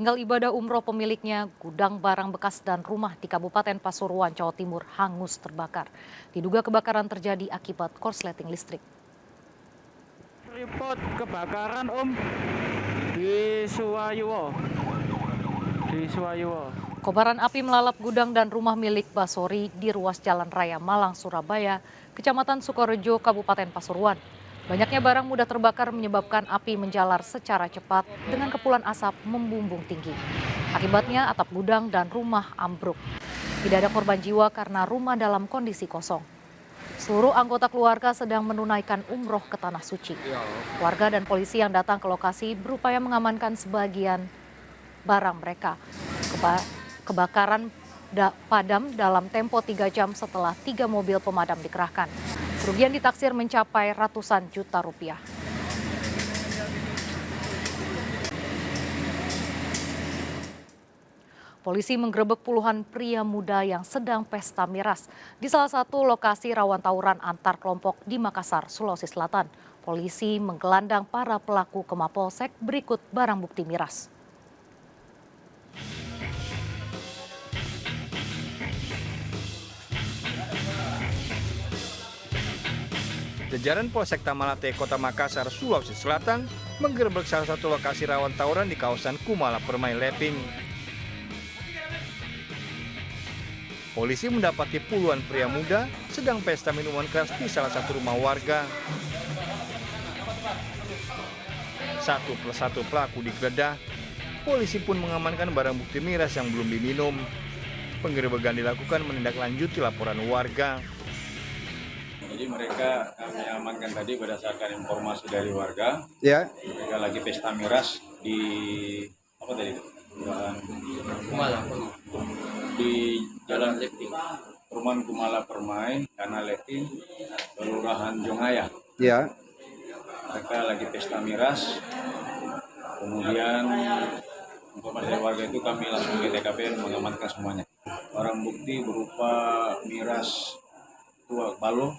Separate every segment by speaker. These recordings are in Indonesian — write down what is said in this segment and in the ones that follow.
Speaker 1: Tinggal ibadah umroh pemiliknya, gudang barang bekas dan rumah di Kabupaten Pasuruan, Jawa Timur hangus terbakar. Diduga kebakaran terjadi akibat korsleting listrik.
Speaker 2: Report kebakaran di Suwayuwo.
Speaker 1: Kobaran api melalap gudang dan rumah milik Basori di ruas Jalan Raya Malang, Surabaya, Kecamatan Sukorejo, Kabupaten Pasuruan. Banyaknya barang mudah terbakar menyebabkan api menjalar secara cepat dengan kepulan asap membumbung tinggi. Akibatnya atap gudang dan rumah ambruk. Tidak ada korban jiwa karena rumah dalam kondisi kosong. Seluruh anggota keluarga sedang menunaikan umroh ke Tanah Suci. Warga dan polisi yang datang ke lokasi berupaya mengamankan sebagian barang mereka. Kebakaran padam dalam tempo 3 jam setelah 3 mobil pemadam dikerahkan. Kerugian ditaksir mencapai ratusan juta rupiah. Polisi menggerebek puluhan pria muda yang sedang pesta miras di salah satu lokasi rawan tawuran antar kelompok di Makassar, Sulawesi Selatan. Polisi menggelandang para pelaku ke Mapolsek berikut barang bukti miras.
Speaker 3: Jajaran Polsek Tamalate, Kota Makassar, Sulawesi Selatan menggerebek salah satu lokasi rawan tawuran di kawasan Kumala Permai, Leping. Polisi mendapati puluhan pria muda sedang pesta minuman keras di salah satu rumah warga. 1+1 pelaku digeledah. Polisi pun mengamankan barang bukti miras yang belum diminum. Penggerebekan dilakukan menindaklanjuti laporan warga.
Speaker 4: Jadi mereka kami amankan tadi berdasarkan informasi dari warga.
Speaker 3: Ya.
Speaker 4: Mereka lagi pesta miras di apa tadi? Di Jalan Leping, Perumahan Kumala Permai, Tanah Leping, Kelurahan Jongaya.
Speaker 3: Ya.
Speaker 4: Mereka lagi pesta miras. Kemudian informasi dari warga itu kami langsung ke TKP mengamankan semuanya. Barang bukti berupa miras tua balo.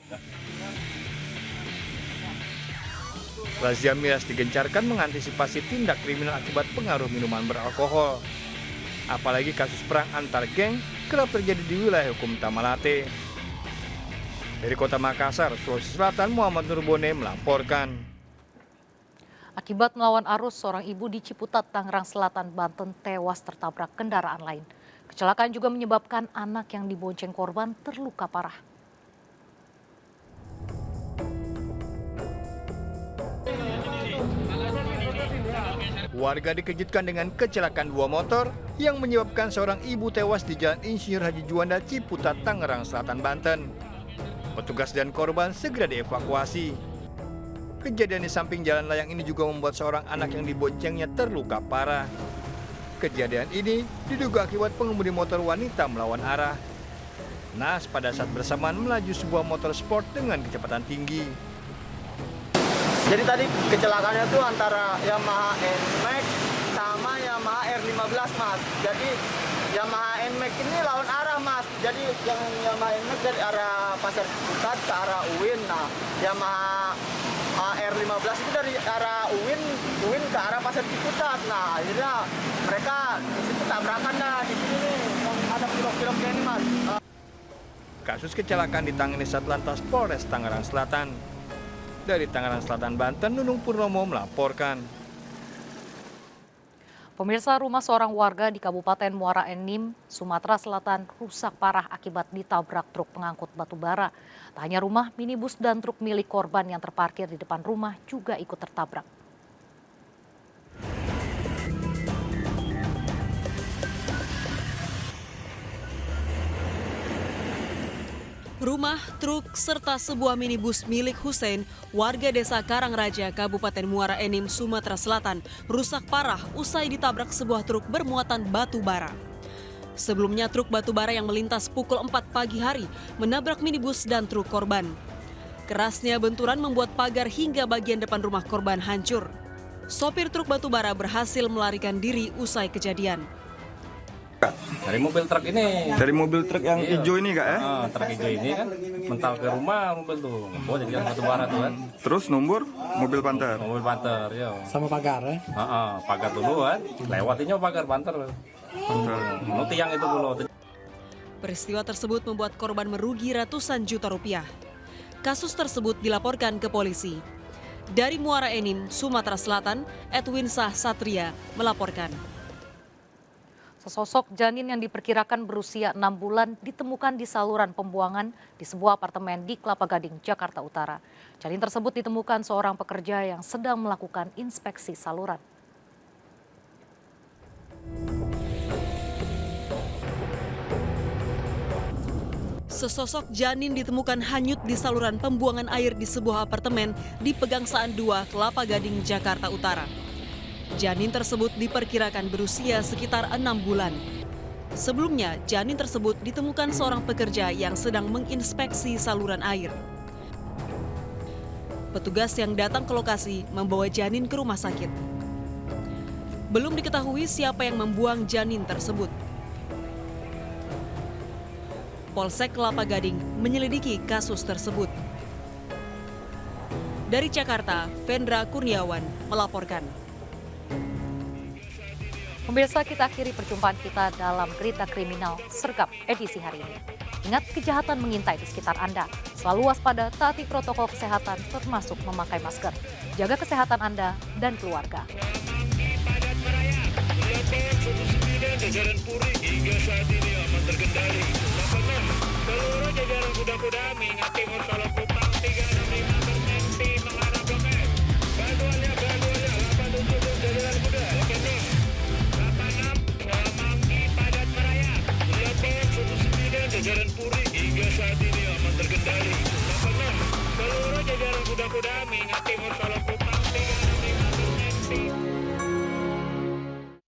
Speaker 3: Razia miras digencarkan mengantisipasi tindak kriminal akibat pengaruh minuman beralkohol. Apalagi kasus perang antar geng kerap terjadi di wilayah hukum Tamalate. Dari Kota Makassar, Sulawesi Selatan, Muhammad Nurbone melaporkan.
Speaker 1: Akibat melawan arus, seorang ibu di Ciputat, Tangerang Selatan, Banten tewas tertabrak kendaraan lain. Kecelakaan juga menyebabkan anak yang dibonceng korban terluka parah.
Speaker 3: Warga dikejutkan dengan kecelakaan 2 motor yang menyebabkan seorang ibu tewas di Jalan Insinyur Haji Juanda, Ciputat, Tangerang Selatan, Banten. Petugas dan korban segera dievakuasi. Kejadian di samping jalan layang ini juga membuat seorang anak yang diboncengnya terluka parah. Kejadian ini diduga akibat pengemudi motor wanita melawan arah. Naas pada saat bersamaan melaju sebuah motor sport dengan kecepatan tinggi.
Speaker 5: Jadi tadi kecelakaannya itu antara Yamaha NMAX sama Yamaha R15, Mas. Jadi Yamaha NMAX ini lawan arah, Mas. Jadi yang Yamaha NMAX dari arah Pasar Ciputat ke arah UIN. Nah, Yamaha R15 itu dari arah UIN ke arah Pasar Ciputat. Nah, akhirnya mereka di situ tabrakan dah di sini nih. Ada pilok-piloknya ini, Mas.
Speaker 3: Kasus kecelakaan ditangani Satlantas Polres Tangerang Selatan. Dari Tangerang Selatan, Banten, Nunung Purnomo melaporkan.
Speaker 1: Pemirsa, rumah seorang warga di Kabupaten Muara Enim, Sumatera Selatan rusak parah akibat ditabrak truk pengangkut batu bara. Tak hanya rumah, minibus dan truk milik korban yang terparkir di depan rumah juga ikut tertabrak.
Speaker 6: Rumah, truk, serta sebuah minibus milik Hussein, warga desa Karangraja, Kabupaten Muara Enim, Sumatera Selatan, rusak parah usai ditabrak sebuah truk bermuatan batu bara. Sebelumnya truk batu bara yang melintas pukul 4 pagi hari menabrak minibus dan truk korban. Kerasnya benturan membuat pagar hingga bagian depan rumah korban hancur. Sopir truk batu bara berhasil melarikan diri usai kejadian.
Speaker 7: Dari mobil truk ini.
Speaker 8: Dari mobil truk yang
Speaker 7: Iya.
Speaker 8: hijau ini kak ya?
Speaker 7: Truk hijau ini kan mental ke rumah mobil tuh. Oh jadi yang batu bara tuh kan.
Speaker 8: Terus nombor mobil Panther.
Speaker 7: Mobil Panther ya.
Speaker 9: Sama pagar ya?
Speaker 7: Pagar dulu kan. Lewatinya pagar Panther. Lu tiang itu dulu.
Speaker 6: Peristiwa tersebut membuat korban merugi ratusan juta rupiah. Kasus tersebut dilaporkan ke polisi. Dari Muara Enim, Sumatera Selatan, Edwin Sah Satria melaporkan.
Speaker 1: Sesosok janin yang diperkirakan berusia 6 bulan ditemukan di saluran pembuangan di sebuah apartemen di Kelapa Gading, Jakarta Utara. Janin tersebut ditemukan seorang pekerja yang sedang melakukan inspeksi saluran.
Speaker 6: Sesosok janin ditemukan hanyut di saluran pembuangan air di sebuah apartemen di Pegangsaan 2, Kelapa Gading, Jakarta Utara. Janin tersebut diperkirakan berusia sekitar 6 bulan. Sebelumnya, janin tersebut ditemukan seorang pekerja yang sedang menginspeksi saluran air. Petugas yang datang ke lokasi membawa janin ke rumah sakit. Belum diketahui siapa yang membuang janin tersebut. Polsek Kelapa Gading menyelidiki kasus tersebut. Dari Jakarta, Vendra Kurniawan melaporkan.
Speaker 1: Pemirsa, kita akhiri perjumpaan kita dalam Berita Kriminal Sergap edisi hari ini. Ingat, kejahatan mengintai di sekitar Anda. Selalu waspada, taati protokol kesehatan termasuk memakai masker. Jaga kesehatan Anda dan keluarga.
Speaker 10: Jajaran Puri hingga saat ini aman terkendali. Seluruh jajaran kuda-kuda mengingat timur Solo Kupang 365 berhenti mengarah Blok M. Bantuannya 87 jajaran kuda. Oke nih. 86 Semanggi Padat Meraya. Blok 19 jajaran Puri hingga saat ini aman terkendali. 86 seluruh jajaran kuda-kuda mengingat timur Solo